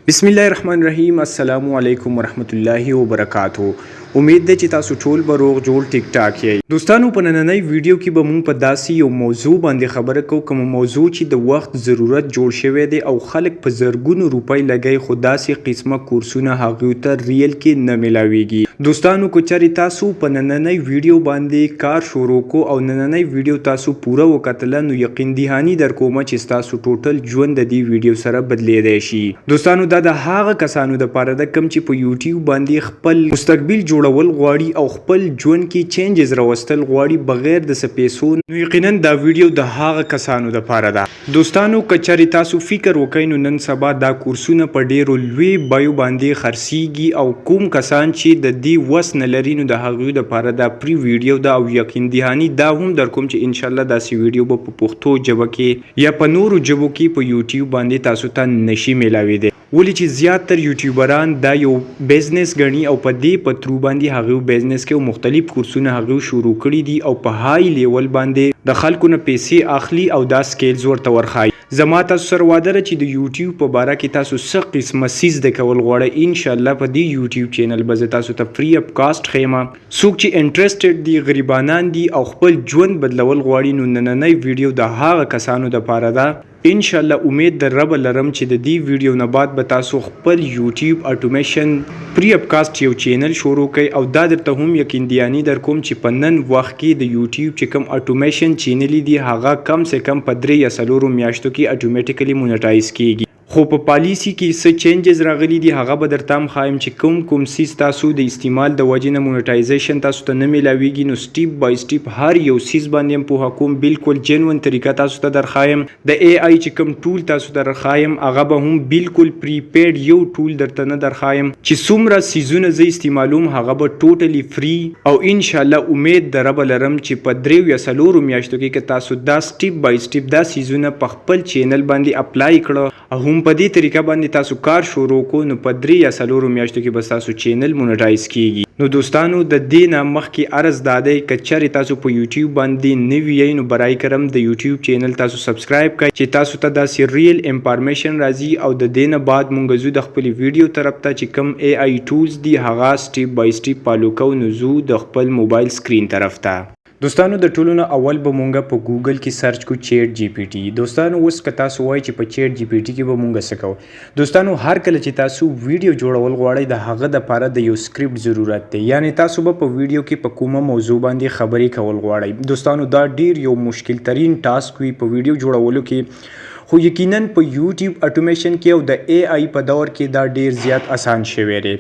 بسم الله الرحمن الرحیم. السلام علیکم ورحمت الله وبرکاتہ. امید ده چې تاسو ټول به روغ جوړ ټیک ټاک یې. دوستانو په نننۍ ویډیو کې به مونږ په داسې یو موضوع باندې خبره کوو، کوم موضوع چې د وخت ضرورت جوړ شوی دی او خلک په زرګونو روپۍ لګوي، خو داسې قسمه کورسونه هغوی ته ریل کې نه ملاویږي. دوستانو که چېرې تاسو په نننۍ ویډیو باندې کار شروع کو او نننۍ ویډیو تاسو پوره وکتله، نو یقین دهاني در کومه چې تاسو ټوټل ژوند د دې ویډیو سره بدلیدای شي. دوستانو دا د هغه کسانو دپاره ده کوم چې په یوټیوب باندې خپل مستقبل جوړول غواړي او خپل ژوند کې چینجز راوستل غواړي بغیر د څه پیسو. نو یقینا دا ویډیو د هغه کسانو دپاره ده. دوستانو که چېرې تاسو فکر وکئ نو نن سبا دا کورسونه په ډیرو لوی بیو باندې خرڅیږي او کوم کسان چې د دې وس نه لري نو د هغوی دپاره دا پری ویډیو ده او یقین دهاني دا هم در کوم چې انشاءالله داسې ویډیو به په پښتو ژبه کې یا په نورو ژبو کې په یوټیوب باندې تاسو ته نشي میلاویدی، ولې چې زیاتر یوټیوبران دا یو بزنس ګڼي او په دې په ترو باندې هغوی بزنس کې مختلف کورسونه هغوی شروع کړي دي او په های لیول باندې د خلکو نه پیسې اخلي او دا سکیلز ورته ورښایي. زما تاسو سره واده ده چې د یوټیوب په باره کې تاسو څه قسمه څیز د کول غواړئ، انشاءالله په دې یوټیوب چینل به زه تاسو ته فری اپ کاسټ ښیم. څوک چې انټرسټډ دي، غریبانان دي او خپل ژوند بدلول غواړي، نو نننۍ ویډیو د هغه کسانو دپاره ده. انشاءالله امید در رب لرم چې د دې ویډیو نه بعد به تاسو خپل یوټیوب اټومیشن پری اپ کاسټ یو چینل شروع کړئ او دا درته هم یقین دهاني در کوم چې په نن وخت کې د یوټیوب چې کوم اټومیشن چینل دي هغه کم سے کم په 3 یا 4 میاشتو کې اټومیټیکلی مونټایز کیږي. خو په پالیسی کې څه چینجز راغلي دي هغه به درته هم ښایم چې کوم څیز تاسو د استعمال د وجې نه مونټایزیشن تاسو ته نه میلاویږي. نو سټیپ بای سټیپ هر یو څیز باندې هم پوهه کوم، بالکل جنون طریقه تاسو ته درښایم. د ای آی چې کوم ټول تاسو ته درښایم هغه به هم بالکل پریپیډ یو ټول درته نه درښایم چې څومره څیزونه زه استعمالوم هغه به ټوټلی فری او انشاءالله امید د رب لرم چې په 3 یا 4 میاشتو کې که تاسو دا سټیپ بای سټیپ دا څیزونه په خپل چینل باندې اپلای کړه او هم په دې طریقه باندې تاسو کار شروع کو، نو په 3 یا 4 میاشتو کې به تاسو چینل مونټایز کیږي. نو دوستانو د دې نه مخکې عرض دا دی که چېرې تاسو په یوټیوب باندې نوي یئ نو برای کرم د یوټیوب چینل تاسو سبسکرایب کړئ چې تاسو ته داسې ریل انفارمیشن راځي او د دې نه بعد مونږ ځو د خپلې ویډیو طرف ته چې کوم ای آی ټولز دي هغه سټیپ بای سټیپ فالو کوو، نو ځو د خپل موبایل سکرین طرف ته. دوستانو د ټولو نه اول به مونږ په ګوګل کې سرچ کو چیټ جی پی ټي. دوستانو اوس که تاسو وایئ چې په چیټ جی پی ټي کې به مونږ څه کوو، دوستانو هر کله چې تاسو ویډیو جوړول غواړئ د هغه دپاره د یو سکرپټ ضرورت دی، یعنی تاسو به په ویډیو کې په کومه موضوع باندې خبرې کول غواړئ. دوستانو دا ډیر یو مشکل ترین ټاسک وي په ویډیو جوړولو کې، خو یقینا په یوټیوب اټومیشن کې او د ای آی په دور کې دا ډیر زیات آسان شوی دی.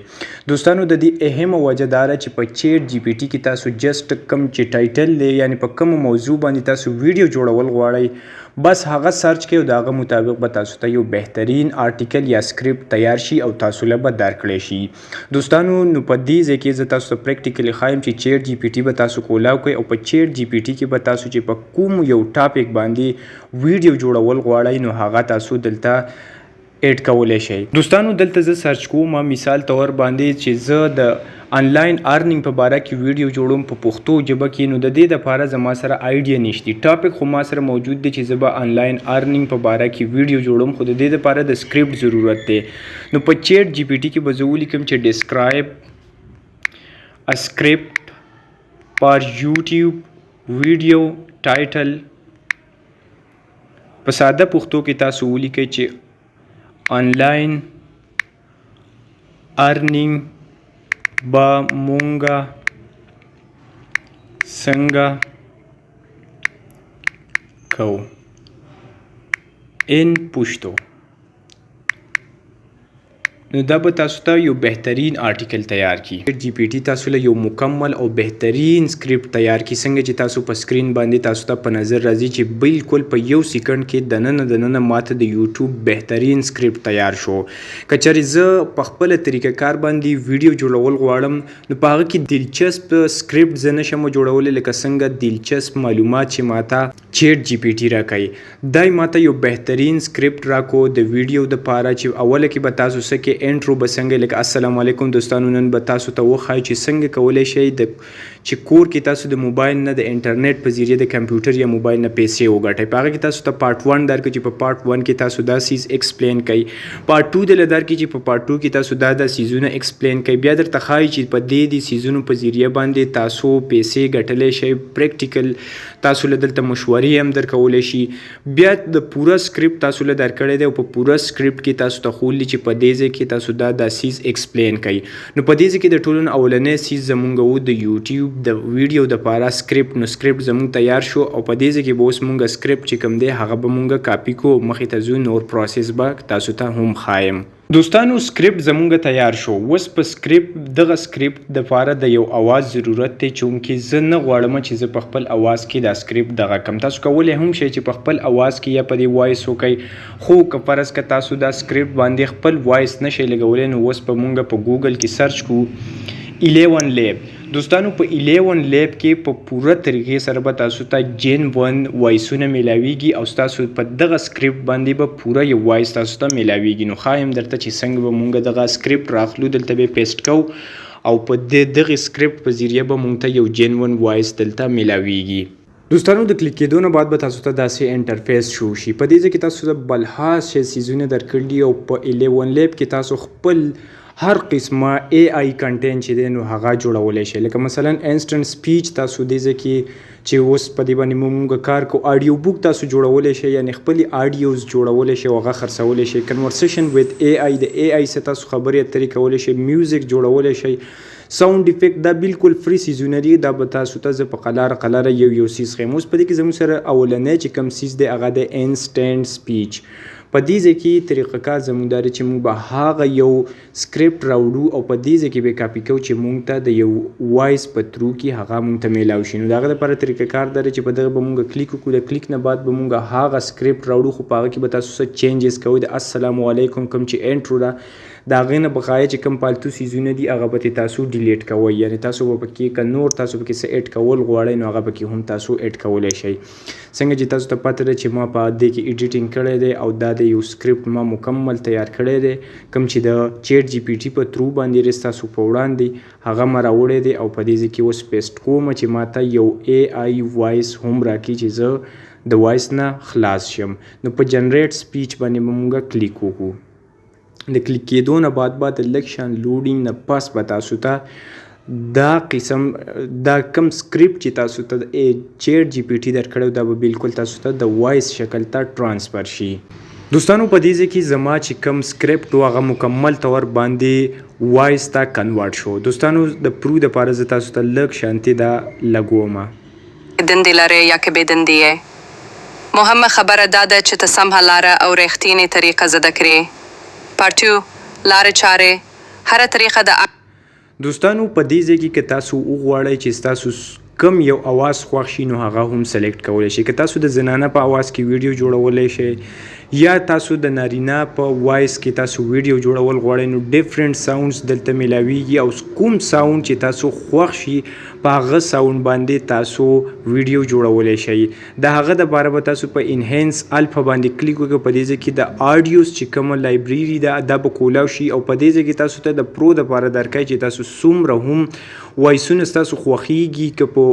دوستانو د دې اهمه وجه دا ده چې په چیټ جی پی ټي کې تاسو جسټ کم چې ټایټل دی یعنی په کوم موضوع باندې تاسو ویډیو جوړول غواړئ بس هغه سرچ کړئ او د هغه مطابق به تاسو ته یو بهترین آرټیکل یا سکرپټ تیار شي او تاسو له به درکړی شي. دوستانو نو په دې ځای کې زه تاسو ته پریکټیکلی ښایم چې چیټ جی پی ټي به تاسو کولاو کړئ او په چیټ جی پی ټي کې به تاسو چې په کوم یو ټاپک باندې ویډیو جوړول غواړئ نو هغه تاسو دلته ایډ کولی شئ. دوستانو دلته زه سرچ کوم مثال طور باندې چې زه د آنلاین ارنینګ په باره کې ویډیو جوړوم په پښتو ژبه کې، نو د دې دپاره زما سره آیډیا نشتی. ټاپک خو ما سره موجود دی چې زه به آنلاین ارنینګ په باره کې ویډیو جوړوم، خو د دې دپاره د سکرپټ ضرورت دی. نو په چیټ جی پی ټي کې به زه ولیکم چې ډسکرایب ا سکرپټ فار یوټیوب ویډیو ټایټل. په ساده پښتو کې تاسو ولیکئ چې آنلاین ارنینګ با مونږه څنګه کوو ان پښتو. نو دا به تاسو ته یو بهترین آرټیکل تیار کی. جی پی ټي تاسو له یو مکمل او بهترین سکرپټ تیار کی، څنګه چې تاسو په سکرین باندې تاسو ته په نظر راځي چې بالکل په یو سکند کې دننه ماته د یوټیوب بهترین سکرپټ تیار شو. که چېرې زه په خپله طریقه کار باندې ویډیو جوړول غواړم نو په هغه کې دلچسپ سکرپټ زه نشم جوړولی، لکه څنګه دلچسپ معلومات چې ماته چیټ جی پی ټي راکوي. دای ماته یو بهترین سکرپټ راکو د ویډیو دپاره چې اوله کې به تاسو څه کې انټرو به څنګه لکه السلام علیکم دوستانو، نن به تاسو ته وښایو چې څنګه کولی شئ د چې کور کې تاسو د موبایل نه د انټرنیټ په ذریعه د کمپیوټر یا موبایل نه پیسې وګټئ. په هغه کې تاسو ته پارت 1 درکړي چې په پارت 1 کې تاسو دا سیز ایکسپلین کوي، پارت 2 دله درکړي چې په پارت 2 کې تاسو دا سیزونه ایکسپلین کوي. بیا درته ښایي چې په دې سیزونو په ذریعه باندې تاسو پیسې ګټلی شئ. پریکټیکل تاسو له دلته مشورې هم درکولی شي. بیا د پوره سکرپټ تاسو له درکړی دی او په پوره سکرپټ کې تاسو ته ښودلي چې په دې ځای کې تاسو دا سیز ایکسپلین کوي. نو په دې ځای کې د ټولو نه اولنی سیز زمونږ و د یوټیوب د ویډیو دپاره سکرپټ. نو سکرپټ زمونږ تیار شو او په دې ځای کې به اوس مونږ سکرپټ چې کوم دی هغه به مونږ کاپي کو، مخې ته ځو، نور پروسس به تاسو ته هم ښایم. دوستانو سکرپټ زمونږ تیار شو. اوس په سکرپټ دغه سکرپټ دپاره د یو اواز ضرورت دی، چونکې زه نه غواړم چې زه په خپل اواز کې دا سکرپټ دغه کم. تاسو کولی هم شئ چې په خپل اواز کې یا په دې وایس وکئ، خو که فرض که تاسو دا سکرپټ باندې خپل وایس نشئ لګولی نو اوس به مونږ په ګوګل کې سرچ کوو 11 لیب. دوستانو په 11 لیب کې په پوره طریقې سره به تاسو ته جین وایسونه میلاویږي او ستاسو په دغه سکرپټ باندې به پوره یو وایس تاسو ته میلاویږي. نو ښایم درته چې څنګه به مونږ دغه سکرپټ راخلو، دلته به پیسټ کوو او په دغه سکرپټ په ذریعه به مونږ ته یو جین وایس دلته میلاویږي. دوستانو د کلیک کېدو نه بعد به تاسو ته داسې انټرفیس شو شي. په دې ځای کې تاسو ته بلحاظ شی سیزونه درکړي او په 11 لیب کې تاسو خپل هر قسمه ای آی کنټینټ چې دی نو هغه جوړولی شئ. لکه مثلا انسټنټ سپیچ تاسو دې ځای کې چې اوس په دې باندې موږ کار کوو، آډیو بوک تاسو جوړولی شئ، یعنی خپلې آډیوز جوړولی شئ او هغه خرڅولی شئ. کنورسیشن وذ ای آی، د ای آی سره تاسو خبرې اترې کولی شئ. میوزیک جوړولی شئ. ساوند افیکټ دا بالکل فری سیزونه دي، دا به تاسو ته زه په قلاره یو سیز ښیم. اوس په دې کې زموږ سره اولنی چې کوم سیز دی هغه د انسټنټ سپیچ. په دې ځای کې طریقه کار زموږ دا دی چې موږ به هغه یو سکرپټ راوړو او په دې ځای کې به کاپي کوو چې موږ ته د یو وایس په ترو کې هغه موږ ته میلاو شي. نو د هغه دپاره طریقه کار دا دی چې په دغه به موږ کلیک وکړو. د کلیک نه بعد به موږ هغه سکرپټ راوړو، خو په هغه کې به تاسو څه چینجز کوئ. د السلام علیکم کوم چې انټرو ده د هغې نه بغایه چې کوم پالتو سیزونه دي هغه به تاسو ډیلیټ کوئ، یعنی تاسو به پکې که نور تاسو پکې څه ایډ کول غواړئ نو هغه پکې هم تاسو ایډ کولی شئ. څنګه چې تاسو ته پته ده چې ما په دې کې ایډیټینګ کړی دی او دا د یو سکرپټ ما مکمل تیار کړی دی، کوم چې د چیټ جی پی ټي په ترو باندې رس تاسو په وړاندې هغه ما راوړی دی او په دې ځای کې اوس پیسټ کوم چې ما ته یو ای آی وایس هم راکړي چې زه د وایس نه خلاص شم. نو په جنریټ سپیچ باندې به مونږ کلیک وکړو. د کلیک کېدو نه بعد لږ شان لوډینګ نه پس به تاسو ته دا قسم دا کم سکرپټ چې تاسو ته چیټ جی پی ټي درکړی دا به بالکل تاسو ته د وایس شکل ته ټرانسفر شي. دوستانو په دې ځای کې زما چې کم سکرپټ و هغه مکمل طور باندې وایس ته کنورټ شو. دوستانو د پرو دپاره زه تاسو ته لږ شانتي دا لګوم. دندې لرې یا که بې دندې یې، مهمه خبره دا ده چې ته سمه لاره او رښتینې طریقه زده کړې. پارت 2 لارې چارې هره طریقه د دوستانو په دې ځای کې که تاسو وغواړئ چې ستاسو کم یو اواز خوښ شي نو هغه هم سلیکټ کولی شئ. که تاسو د زنانه په اواز کې ویډیو جوړولی شئ یا تاسو د نارینه په وایس کې تاسو ویډیو جوړول غواړئ نو ډیفرنٹ ساوندز دلته میلاویږي او کوم ساوند چې تاسو خوښ شي په هغه ساوند باندې تاسو ویډیو جوړولی شئ. د هغه دپاره به تاسو په انهینس الفا باندې کلیک وکړئ. په دې ځای کې د آډیوز چې کومه لایبرري ده دا به کولاو شي او په دې ځای کې تاسو ته د پرو دپاره درکوي چې تاسو څومره هم وایسونه ستاسو خوښیږي، که په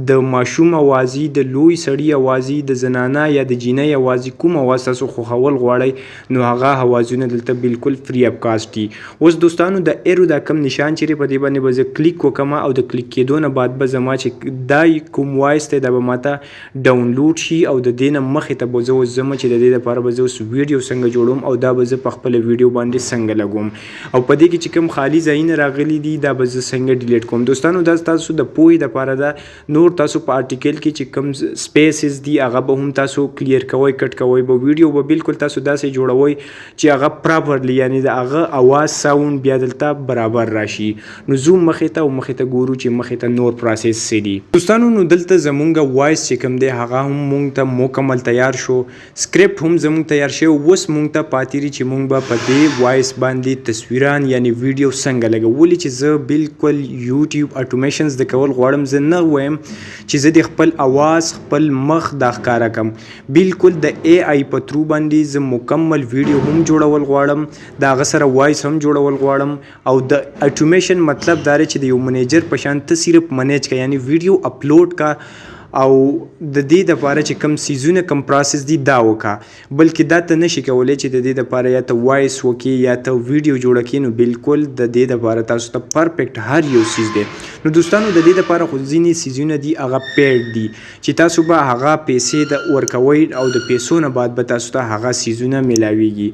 د ماشوم اوازي، د لوی سړي اوازي، د زنانه یا د جینۍ اوازي، کوم اواز تاسو خوښول غواړئ نو هغه اوازونه دلته بالکل فری اف کاسټ دي. اوس دوستانو د ایرو دا کم نشان چې په دې باندې به زه کلیک وکړم او د کلیک کېدو نه بعد به زما چې دا کوم وایس دی دا به ماته ډاونلوډ شي او د دې نه مخې ته به زه اوس ځم چې د دې دپاره به زه اوس ویډیو څنګه جوړوم او دا به زه په خپله ویډیو باندې څنګه لګوم او په دې کې چې کوم خالي ځایونه راغلي دي دا به زه څنګه ډیلیټ کوم. دوستانو دا تاسو د پوهې دپاره ده. نور تاسو په آرټیکل کې چې کوم سپیسز دي هغه به هم تاسو کلیر کوئ، کټ کوئ. به ویډیو به بالکل تاسو داسې جوړوئ چې هغه پراپرلی یعنی د هغه اواز ساوند بیا دلته برابر راشي. نو زوم مخې ته او مخې ته ګورو چې مخې ته نور پروسس څه دي. دوستانو نو دلته زمونږ وایس چې کوم دی هغه هم مونږ ته مکمل تیار شو، سکرپټ هم زمونږ تیار شوی. اوس مونږ ته پاتې دي چې مونږ به په دې وایس باندې تصویران یعنی ویډیو څنګه لګو. ولې چې زه بالکل یوټیوب اټومیشنز د کول غواړم، زه نه وایم چې زه د خپل اواز خپل مخ دا ښکاره کم، بالکل د ای آی په ترو باندې زه مکمل ویډیو هم جوړول غواړم، د هغه سره وایس هم جوړول غواړم، او د اټومیشن مطلب دا دی چې د یو منیجر په شان ته صرف منیج کا، یعنی ویډیو اپلوډ کا، او د دې دپاره چې کوم سیزونه کوم پروسس دي دا وکړه، بلکې دا ته نشي کولی چې د دې دپاره یا ته وایس وکړي یا ته ویډیو جوړه کړي، نو بالکل د دې دپاره تاسو ته پرفیکټ هر یو سیز دی. نو دوستانو د دې دپاره خو ځینې سیزونه دي هغه پیډ دي چې تاسو به هغه پیسې د ورکوئ او د پیسو نه بعد به تاسو ته هغه سیزونه میلاویږي.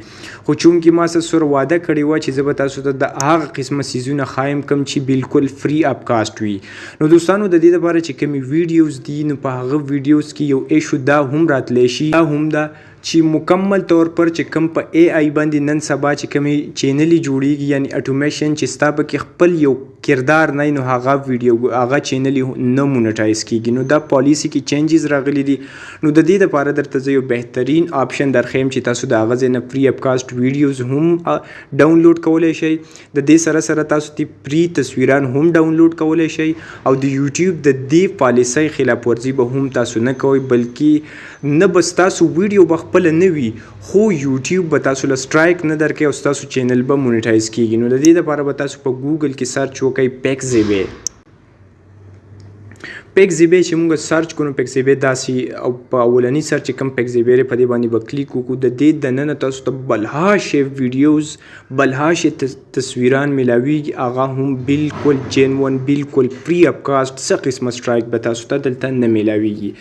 خو چونکې ما سره وعده کړې وه چې زه به تاسو ته د هغه قسمه سیزونه ښایم کوم چې بالکل فری اپ کاسټ وي. نو دوستانو د دې دپاره چې کومې ویډیوز دي نو په هغه ویډیوز کې یو ایشو دا هم راتلی شي، دا هم دا چې مکمل طور پر چې کوم په ای آی باندې نن سبا چې کومې چینلې جوړیږي، یعنی اټومیشن چې ستا پکې خپل یو کردار نه نو هغه ویډیو هغه چینلې نه مونټایز کیږي. نو دا پالیسی کې چینجز راغلي دي. نو د دې لپاره درته زه یو بهترین آپشن درخیم چې تاسو د هغه ځای نه فری اپ کاسټ ویډیوز هم ډاونلوډ کولی شئ، د دې سره سره تاسو ته فری تصویران هم ډاونلوډ کولی شئ، او د یوټیوب د دې پالیسۍ خلاف ورزي به هم تاسو نه کوئ، بلکې نه بس تاسو ویډیو به خپل نه وي خو یوټیوب به تاسو له سټرایک نه درکوي او تاسو چینل به مونټایز کیږي. نو د دې لپاره به تاسو په ګوګل کې سرچ وکړئ پیکزیبی چې موږ سرچ کړو پیکزیبی داسې، او په اولنی سرچ کوم پیکزیبی په دې باندې به کلیک وکړو، د دې دننه تاسو ته بلهاشه ویډیوز بلهاشه تصویران میلاویږي، هغه هم بالکل جینون بالکل فری اپ کاسټ، څه قسمه سټرایک به تاسو ته دلته نه میلاویږي.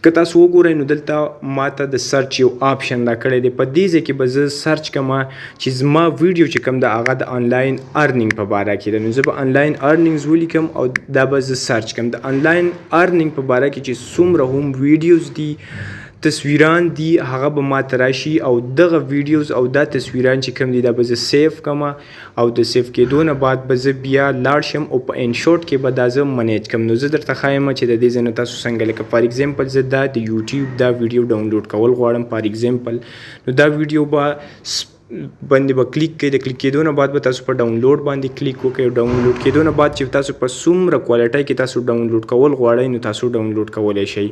که تاسو وګورئ نو دلته ماته د سرچ یو آپشن را کړی دی، په دې ځای کې به زه سرچ کوم چې زما ویډیو چې کوم د هغه د آنلاین ارنینګ په باره کې ده، نو زه به آنلاین ارنینګز ولیکم او دا به زه سرچ کوم د آنلاین ارنینګ په باره کې چې څومره هم ویډیوز دي تصویران دي هغه به ماته راشي، او دغه ویډیوز او دا تصویران چې کوم دي دا به زه سیف کوم، او د سیف کېدو نه بعد به زه بیا لاړ شم او په انشورټ کې به دا زه منیج کوم. نو زه درته ښایم چې د دې ځای نه تاسو څنګه، لکه فار ایګزامپل زه دا د یوټیوب دا ویډیو ډاونلوډ کول غواړم فار ایګزامپل، نو دا ویډیو به باندې به کلیک کړئ، د کلیک کېدو نه بعد به تاسو په ډاونلوډ باندې کلیک وکړئ، ډاونلوډ کېدو نه بعد چې تاسو په څومره کوالټۍ کې تاسو ډاونلوډ کول غواړئ نو تاسو ډاونلوډ کولی شئ.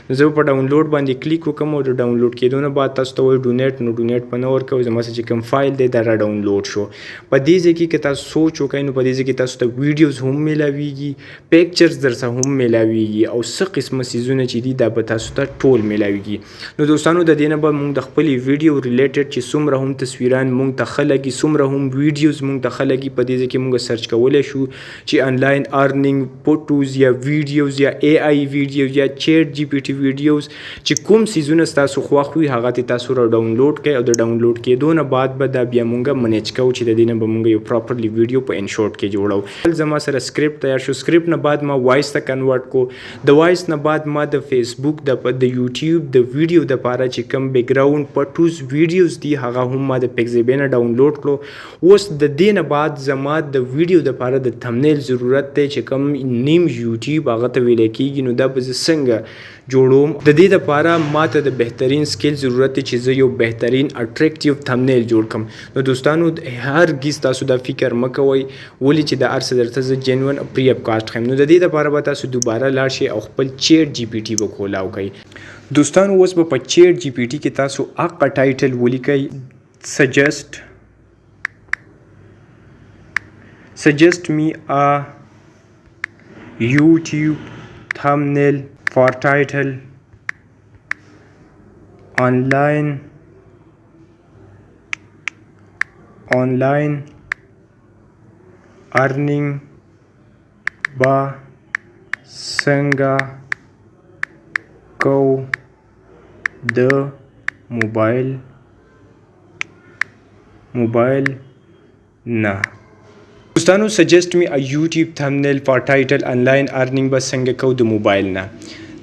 نو زه په ډاونلوډ باندې کلیک وکړم او د ډاونلوډ کېدو نه بعد تاسو ته وایي ډونیټ، نو ډونیټ په نه ورکوئ، زما سره چې کوم فایل دی دا را ډاونلوډ شو. په دې ځای کې که تاسو سوچ وکړئ نو په دې ځای کې تاسو ته ویډیوز هم میلاویږي، پیکچرز درڅخه هم میلاویږي، او څه قسمه سیزونه چې دي دا به تاسو ته ټول میلاویږي. نو دوستانو د دې نه به موږ د خپلې ویډیو ریلیټډ چې څومره هم تصویران موږ ته لګي، څومره هم ویډیوز موږ ته ښه لګي، په دې ځای کې موږ سرچ کولی شو چې آنلاین ارنینګ فوټوز یا ویډیوز یا ای آی ویډیوز یا چیټ جی پی ټي ویډیوز، چې کوم سیزونه ستاسو خوښ وي هغه ته تاسو را ډاونلوډ کړئ، او د ډاونلوډ کېدو نه بعد به دا بیا موږ منیج کوو چې د دې نه به موږ یو پراپرلی ویډیو په انشورټ کې جوړو. زما سره سکرپټ تیار شو، سکرپټ نه بعد ما وایس ته کنورټ کو، د وایس نه بعد ما د فیسبوک د یوټیوب د ویډیو د پاره چې کوم بیک ګراوند فوټوز ویډیوز دي هغه هم ما د پیکزیبی نه ډاونلوډ کړو. اوس د دې نه بعد زما د ویډیو دپاره د تمنیل ضرورت دی چې کوم نیم یوټیوب هغه ته ویلی کېږي، نو دا به زه څنګه جوړوم. د دې دپاره ماته د بهترین سکیل ضرورت دی چې زه یو بهترین اټریکټیو تمنیل جوړ کړم. نو دوستانو هرګز تاسو دا فکر مه کوئ ولې چې د هر څه درته زه جینون فری اپ کاسټ ښیم. نو د دې دپاره به تاسو دوباره لاړ شئ او خپل چیټ جی پی ټي به کولاو کړئ. دوستانو اوس به په چیټ جی پی ټي کې تاسو هغه ټایټل ولیکئ، suggest me a YouTube thumbnail for title online earning ba sanga ko the mobile na. دوستانو سجیسټ می ا یوټیوب تھمبنیل فار ټایټل آنلاین ارنینګ به څنګه کو د موبایل نه.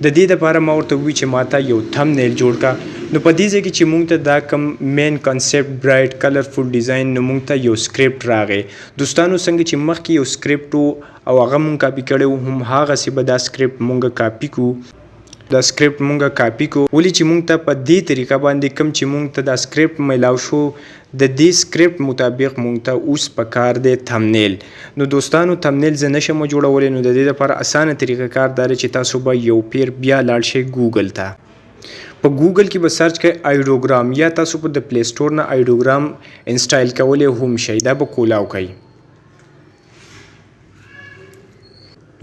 د دې لپاره ما ورته وی چې ماته یو تھمبنیل جوړ کا. نو په دې ځای کې چې مونږ ته دا کم مین کانسپټ برایټ کلرفول ډیزاین نو مونږ ته یو سکرپټ راغی. دوستانو څنګه چې مخکې یو سکرپټ او هغه مونږ کاپی کړو هم هغسې به دا سکرپټ مونږ کاپی کو. دا سکرپټ مونږ کاپی کو ولې چې مونږ ته په دې طریقه باندې کم چې مونږ ته دا سکرپټ میلاو شو د دې سکرپټ مطابق مونږ ته اوس پکار دی تھمبنیل. نو دوستانو تھمبنیل زه نشم جوړولی. نو د دې لپاره اسانه طریقه کار دا چې تاسو به یو پیر بیا لاړ شئ ګوګل ته. په ګوګل کې به سرچ کړئ آیډوګرام یا تاسو په د پلی سټور نه آیډوګرام انسټایل کولی هم شئ. دا به کولاو کوئ.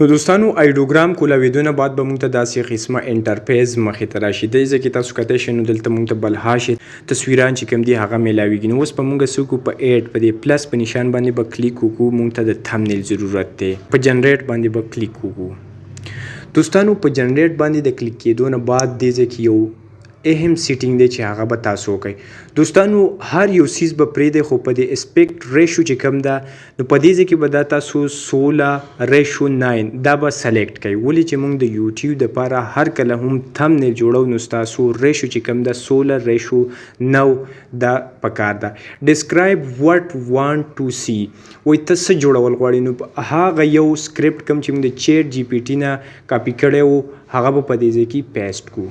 نو دوستانو آیډوګرام کولاویدو نه بعد به موږ ته داسې قسمه انټرفیس مخې ته راشي. دې ځای کې تاسو کتلی شئ نو دلته موږ ته بلهاشي تصویران چې کوم دي هغه میلاویږي. نو اوس به موږ څه وکړو په ایډ په دې پلس په نشان باندې به کلیک وکړو. موږ ته د تھمنیل ضرورت دی. په جنریټ باندې به کلیک وکړو. دوستانو په جنریټ باندې د کلیک کېدو نه بعد دې ځای کې یو اهم سیټینګ دی چې هغه به تاسو وکړئ. دوستانو هر یو سیز به پرېږدئ خو په دې اسپیکټ ریشو چې کوم ده نو په دې ځای کې به دا تاسو 16:9 دا به سلیکټ کړئ. ولې چې موږ د یوټیوب دپاره هر کله هم تھمنیل جوړو نو ستاسو ریشو چې کوم ده 16:9 دا پکار ده. ډسکرایب واټ وانټ ټو سی وایي ته څه جوړول غواړې. نو هغه یو سکرپټ کوم چې موږ د چیټ جی پی ټي نه کاپي کړی و هغه به په دې ځای کې پیسټ کړو.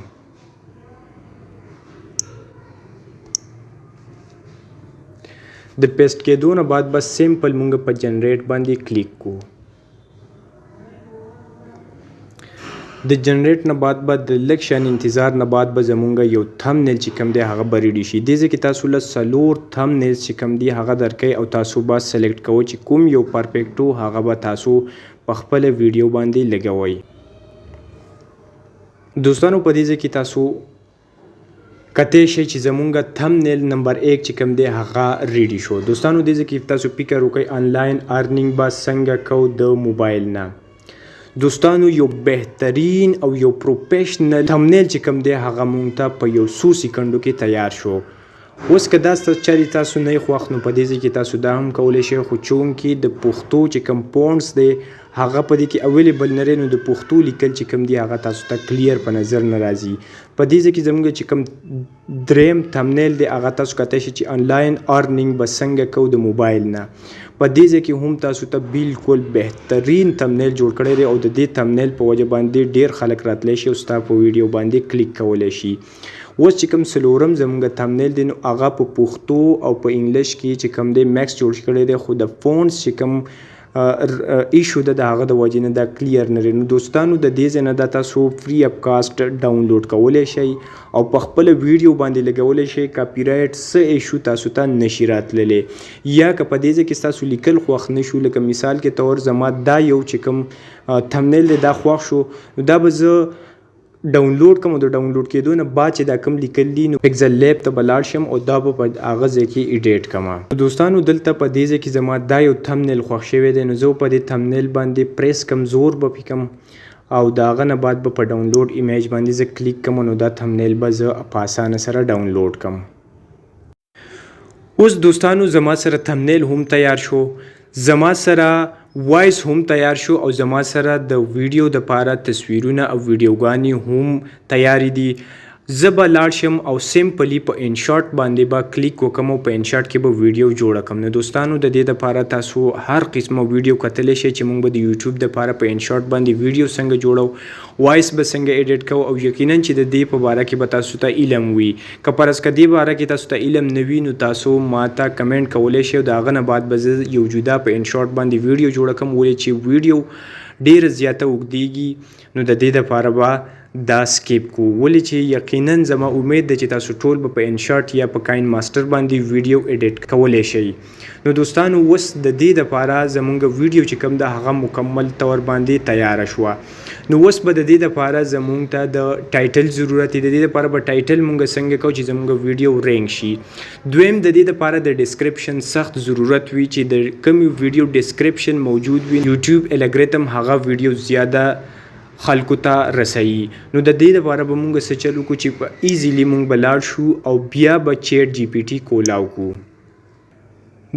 د پیسټ کېدو نه بعد بس سیمپل مونږ په جنریټ باندې کلیک کوو. د جنریټ نه بعد به د لږ شان انتظار نه بعد به زمونږ یو تھمنیل چې کوم دی هغه به ریډي شي. دې ځای کې تاسو له 4 تھمنیل چې کوم دی هغه درکوئ او تاسو به سلیکټ کوئ چې کوم یو پرفیکټ و هغه به تاسو په خپله ویډیو باندې لګوئ. دوستانو په دې ځای کې تاسو کتی شئ چې زمونږ تھمنیل نمبر 1 چې کوم دی هغه ریډي شو. دوستانو دې ځای کې تاسو فکر وکړئ آنلاین ارنینګ به څنګه کوو د موبایل نه. دوستانو یو بهترین او یو پروفیشنل تھمنیل چې کوم دی هغه مونږ ته په یو څو سکندو کې تیار شو. اوس که دا چارې تاسو نه خوښ نو په دې ځای کې تاسو دا هم کولی شئ خو چونکې د پښتو چې کوم پونټس دی هغه په دې کې اویلیبل نه نو د پښتو لیکل چې کوم دی هغه تاسو ته کلیر په نظر نه راځي. په دې ځای کې زموږ چې کوم دریم تھمنیل دی هغه تاسو کتلی شئ چې آنلاین ارنینګ به څنګه کوو د موبایل نه. په دې ځای کې هم تاسو ته بالکل بهترین تھمنیل جوړ کړی دی او د دې تھمنیل په وجه باندې ډیر خلک راتلی شي او ستا په ویډیو باندې کلیک کولی شي. اوس چې کوم څلورم زموږ تھمنیل دی نو هغه په پښتو او په انګلیش کې چې کوم دی میکس جوړ کړی دی خو د فونټس چې کوم ایشو ده د هغه د وجې نه دا کلیر نه لري. نو دوستانو د دې ځای نه دا تاسو فری اپ کاسټ ډاونلوډ کولی شئ او په خپله ویډیو باندې لګولی شئ. کاپي رایټ څه ایشو تاسو ته نشي راتللی یا که په دې ځای کې ستاسو لیکل خوښ نه شو لکه مثال کې طور زما دا یو چې کوم تھمنیل دی دا خوښ شو نو دا به زه ډاونلوډ کوم او د ډاونلوډ کېدو نه بعد چې دا کوم لیکل دي نو پکسل لیب ته به لاړ شم او دا به په هغه ځای کې ایډیټ کوم. دوستانو دلته په دې ځای کې زما دا یو تھمنیل خوښ شوی دی نو زه په دې تھمنیل باندې پریس کوم زور به پې کوم او د هغه نه بعد به په ډاونلوډ ایمیج باندې زه کلیک کوم نو دا تھمنیل به زه په اسانه سره ډاونلوډ کوم. اوس دوستانو زما سره تھمنیل هم تیار شو، زما سره وایس هم تیار شو او زما سره د ویډیو دپاره تصویرونه او ویډیوګانې هم تیارې دي. زه به لاړ شم او سمپلی په انشاټ باندې به کلیک وکم او په انشاټ کې به ویډیو جوړه کړم. نو دوستانو د دې دپاره تاسو هر قسمه ویډیو کتلی شئ چې موږ به د یوټیوب دپاره په انشاټ باندې ویډیو څنګه جوړو، وایس به څنګه ایډیټ کوو او یقینا چې د دې په باره کې به تاسو ته علم وي. که فرض که دې باره کې تاسو ته علم نه وي نو تاسو ما ته کمنټ کولی شئ او د هغه نه بعد به زه یو جدا په انشاټ باندې ویډیو جوړه کړم. ولې چې ویډیو ډېره زیاته اوږدېږي نو د دې دپاره به دا سکیپ کو. ولې چې یقینا زما امید ده چې تاسو ټول به په انشاټ یا په کاین ماسټر باندې ویډیو ایډیټ کولی شئ. نو دوستانو اوس د دې دپاره زمونږ ویډیو چې کوم ده هغه مکمل طور باندې تیاره شوه. نو اوس به د دې دپاره زمونږ ته د ټایټل ضرورت دی. د دې دپاره به ټایټل مونږ څنګه کوو چې زمونږ ویډیو رینک شي. دویم د دې دپاره د ډسکرپشن سخت ضرورت وي چې د کومې ویډیو ډسکرپشن موجود وي یوټیوب الګریتم هغه ویډیو زیاده خلکو ته رسوي. نو د دې لپاره به موږ څه چل وکړو چې په ایزیلی موږ به لاړ شو او بیا به چیټ جی پی ټي کولاو کړو.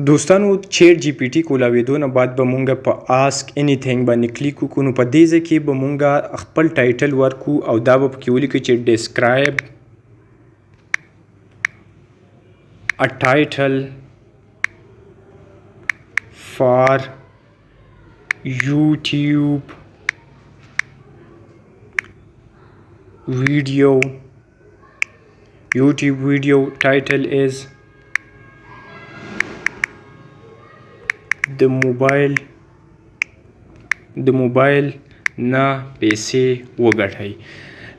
دوستانو چیټ جی پی ټي کولاوېدو نه بعد به موږ په آسک انیثینګ باندې کلیک وکړو. نو په دې ځای کې به موږ خپل ټایټل ورکړو او دا به پکې ولیکو چې ډسکرایب ا ټایټل فار YouTube video title is the mobile na پیسې وګټئ.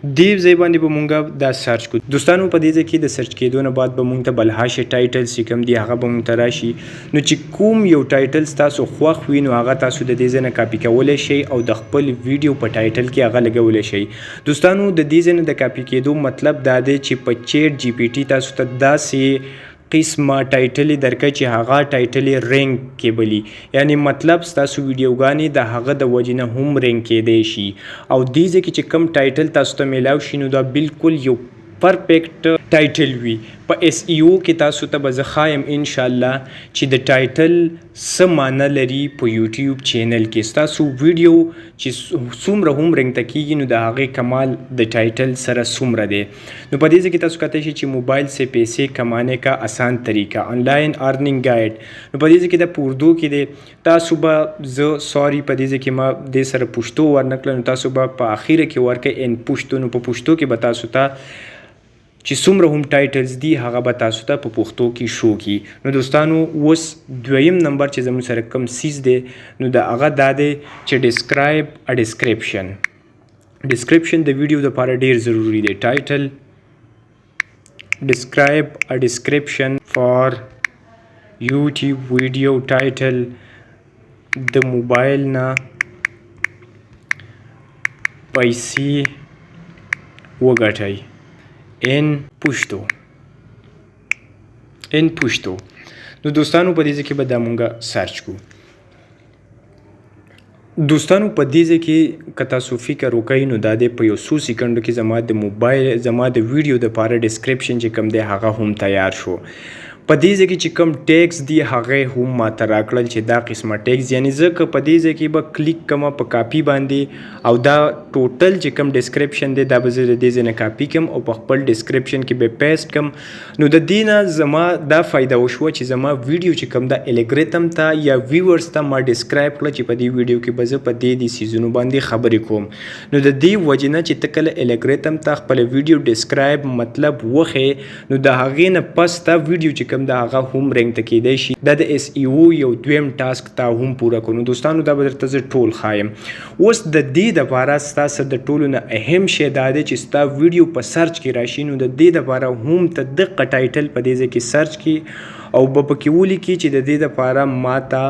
دې ځای باندې به مونږ دا سرچ کو. دوستانو په دې ځای کې د سرچ کېدو نه بعد به مونږ ته بلهاشه ټایټل چې کوم دی هغه به مونږ ته راشي. نو چې کوم یو ټایټل ستاسو خوښ وي نو هغه تاسو د دې ځای نه کاپي کولی شئ او د خپل ویډیو په ټایټل کې هغه لګولی شئ. دوستانو د دې ځای نه د کاپي کېدو مطلب دا دی چې په چیټ جی پی ټي تاسو ته داسې قسمه ټایټلې درکړي چې هغه ټایټلې رینک کېبلي، یعنی مطلب ستاسو ویډیوګانې د هغه د وجې نه هم رینک کېدی شي. او دې ځای کې چې کوم ټایټل تاسو ته میلاو شي نو دا بالکل یو پرفیکټ ټایټل وي. په اس ای او کې تاسو ته به زه ښایم انشاءالله چې د ټایټل څه معنی لري په یوټیوب چینل کې. ستاسو ویډیو چې څومره هم رنګ ته کېږي نو د هغې کمال د ټایټل سره څومره دی. نو په دې ځای کې تاسو کتلی شئ چې موبایل سے پیسے کمانے کا آسان طریقہ آنلاین ارننګ ګایډ. نو په دې ځای کې د په اردو کې دی. تاسو به زه سوري په دې ځای کې ما دې سره پښتو ورنکړه نو تاسو به په اخره کې ورکړئ ان پښتو. نو په پښتو کې به تاسو ته چې څومره هم ټایټلز دي هغه به تاسو ته په پښتو کې شو کی. نو دوستانو اوس دویم نمبر چې زموږ سره کوم سیز دی نو د هغه دا دی چې ډسکرایب ا ډسکرپشن. ډسکرپشن د ویډیو لپاره ډیر ضروری دی. ټایټل describe a description for YouTube video title د موبایل نه پیسې وګټئ ان پښتو. نو دوستانو په دې ځای کې به دا مونږه سرچ کو. دوستانو په دې ځای کې که تاسو فکر وکئ نو دا دی په یو څو سیکنډو کې زما د موبایل زما د ویډیو دپاره ډسکرپشن چې کوم دی هغه هم تیار شو. په دې ځای کې چې کوم ټیکس دی هغه هم ماته راکړل چې دا قسمه ټیکس، یعنی زه که په دې ځای کې به کلیک کوم په کاپي باندې او دا ټوټل چې کوم ډسکرپشن دی دا به زه د دې ځای نه کاپي کړم او په خپل ډسکرپشن کې به پیسټ کړم. نو د دې نه زما دا فایده وشوه چې زما ویډیو چې کوم دا الګریتم ته یا ویورز ته ما ډسکرایب کړه چې په دې ویډیو کې به زه په دې سیزونو باندې خبرې کوم. نو د دې وجې نه چې ته کله الګریتم ته خپل ویډیو ډسکرایب مطلب وښې نو د هغې نه پس تا ویډیو چې کوم دا هغه هم رنګ ته کېدی شي. دا د اس ای او یو دویم ټاسک تا هم پوره کړو. دوستانو دا به درته زه ټول ښایم. اوس د دې دپاره ستا سره د ټولو نه اهم شی دا دی چې ستا ویډیو په سرچ کې راشي. نو د دې دپاره هم ته دقه ټایټل په دې ځای کې سرچ کړي او به پکې ولیکي چې د دې دپاره ما ته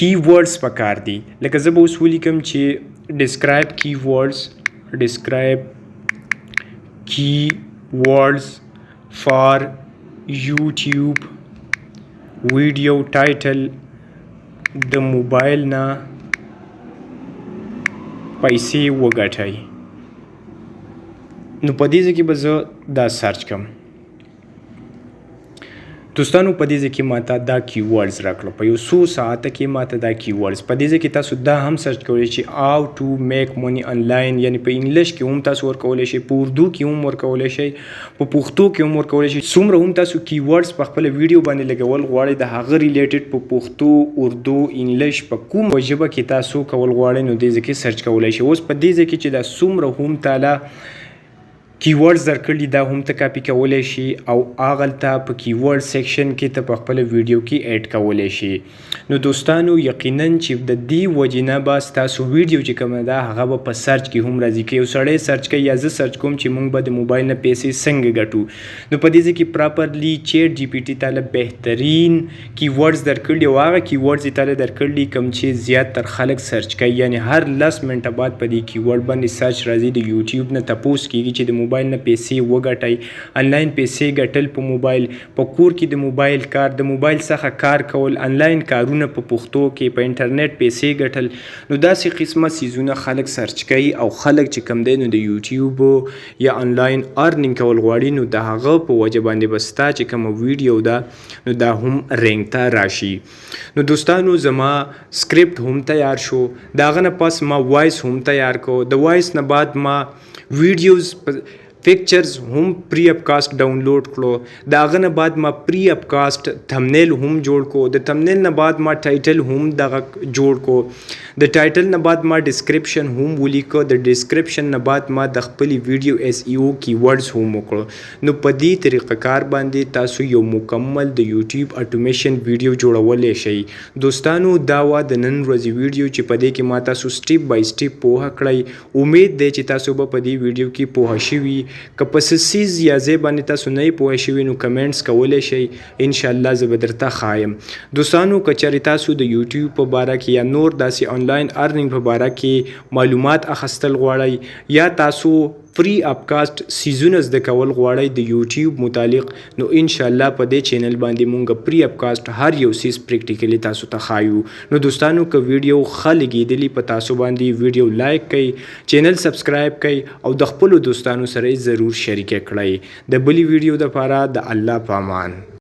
کی ورډز پکار دي. لکه زه به اوس ولیکم چې ډسکرایب کی ورډز، ډسکرایب کی ورډز فار YouTube ویډیو ټایټل د موبایل نه پیسې وګټئ. نو په دې ځای کې به زه دا سرچ کړم. دوستانو په دې ځای کې ماته دا کی ورډز راکړه. په یو څو ساعته کې ماته دا کی ورډز په دې ځای کې تاسو دا هم سرچ کولی چې how to make money online، یعنی په انګلیش کې هم تاسو ورکولی شئ، په اردو کې هم ورکولی شئ، په پښتو کې هم ورکولی شئ. څومره هم تاسو کی ورډز په خپله ویډیو باندې لګول غواړئ د هغه ریلیټډ په پښتو، اردو، انګلیش په کوم ژبه کې تاسو کول غواړئ نو دې ځای کې سرچ کولی شئ. اوس په دې ځای کې چې دا څومره هم تعالی کی ورډز درکړي دا هم ته کاپي کولی شي او هغلته په کی ورډ سیکشن کې ته په خپله ویډیو کې ایډ کولی شي. نو دوستانو یقینا چې د دې وجې نه به ستاسو ویډیو چې کومه ده هغه به په سرچ کې هم راځي. که یو سړی سرچ کوي یا زه سرچ کوم چې موږ به د موبایل نه پیسې څنګه ګټو نو په دې ځای کې پراپرلی چیټ جی پی ټي تاله بهترین کی ورډز درکړي او هغه کی ورډز یې تاله درکړي کوم چې زیات تر خلک سرچ کوي. یعنی هر 10 منټه بعد په دې کی ورډ باندې سرچ راځي. د یوټیوب نه تپوس کېږي چې د موبایل نه پیسې وګټئ. آنلاین پیسې ګټل په موبایل، په کور کې د موبایل کار، د موبایل څخه کار کول، آنلاین کارونه په پښتو کې، په انټرنیټ پیسې ګټل. نو داسې قسمه سیزونه خلک سرچ کوي او خلک چې کوم دی نو د یوټیوب یا آنلاین ارنینګ کول غواړي نو د هغه په وجه باندې به ستا چې کومه ویډیو ده نو دا هم رینګ ته راشي. نو دوستانو زما سکرپټ هم تیار شو. د هغه نه پس ما وایس هم تیار کو. د وایس نه بعد ما ویډیوز پکچرز هم پری اپکاسټ ډاونلوډ کړو د هغه نه بعد ما پری اپکاسټ تھمنیل هم جوړ کو د تھمنیل نه بعد ما ټایټل هم دغه جوړ کو د ټایټل نه بعد ما ډسکرپشن هم ولیکو د ډسکرپشن نه بعد ما د خپل ویډیو اس ای او کیورډز هم وکړو نو په دې طریقه کار باندې تاسو یو مکمل د یوټیوب اټومیشن ویډیو جوړولای شئ دوستانو دا وا د نن ورځې ویډیو چې په دې کې ما تاسو سټیپ بای سټیپ پوهه کړئ امید دی چې تاسو به په دې ویډیو کې پوهه شوي که په څه څیز یا ځای باندې تاسو نه پوه شوي نو کمنټس کولی شئ انشاءالله زه به درته ښایم دوستانو که چېرې تاسو د یوټیوب په باره کې یا نور داسې آنلاین ارننګ په باره کې معلومات اخیستل غواړئ یا تاسو فری اپکاسټ سیزونه زده کول غواړئ د یوټیوب متعلق نو انشاءالله په دې چینل باندې مونږ پری اپکاسټ هر یو سیز پریکټیکلی تاسو ته ښایو نو دوستانو که ویډیو ښه لګېدلي په تاسو باندې ویډیو لایک کړئ چینل سبسکرایب کړئ او د خپلو دوستانو سره یې ضرور شریکه کړئ د بلې ویډیو دپاره د الله په امان